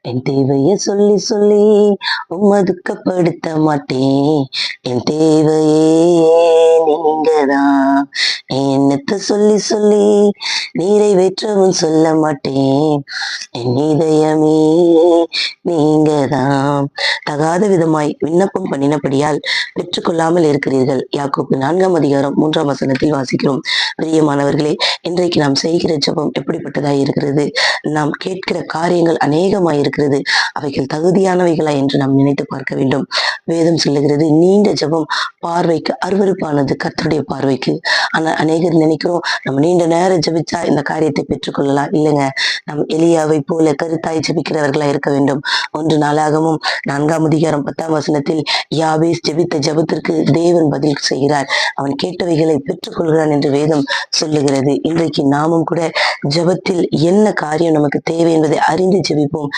என் தேவைய சொல்லி சொல்லி உம்மதுக்கப்படுத்த மாட்டேன். என் தேவையே நீங்கதான். என்னத்த சொல்லி சொல்லி நிறைவேற்றவும் சொல்ல மாட்டேன். என் இதயமே நீங்கதான். தகாத விதமாய் விண்ணப்பம் பண்ணினபடியால் பெற்றுக்கொள்ளாமல் இருக்கிறீர்கள். யாக்கோப்பு 4ஆம் அதிகாரம் 3ஆம் வசனத்தில் வாசிக்கிறோம். பிரியமானவர்களே, இன்றைக்கு நாம் செய்கிற ஜெபம் எப்படிப்பட்டதாய் இருக்கிறது? நாம் கேட்கிற காரியங்கள் அநேகமாய் இருக்கிறது. அவைகள் தகுதியானவைகளா என்று நாம் நினைத்து பார்க்க வேண்டும். வேதம் சொல்லுகிறது, நீண்ட ஜெபம் பார்வைக்கு அருவருப்பானது, கர்த்தருடைய பார்வைக்கு. ஆனா அநேகர் நினைக்கிறோம், நம்ம நீண்ட நேரம் ஜெபிச்சா இந்த காரியத்தை பெற்றுக்கொள்ளலாம். இல்லைங்க, நம் எலியாவை போல கருத்தாய் ஜெபிக்கிறவர்களா இருக்க வேண்டும். 1 நாளாகமும் 4ஆம் அதிகாரம் 10ஆம் வசனத்தில் யாபேஸ் ஜெபித்த ஜெபத்திற்கு தேவன் பதில் செய்கிறார். அவன் கேட்டவைகளை பெற்றுக்கொள்கிறான் என்று வேதம் சொல்லுகிறது. இன்றைக்கு நாமும் கூட ஜெபத்தில் என்ன காரியம் நமக்கு தேவை என்பதை அறிந்து ஜெபிப்போம்.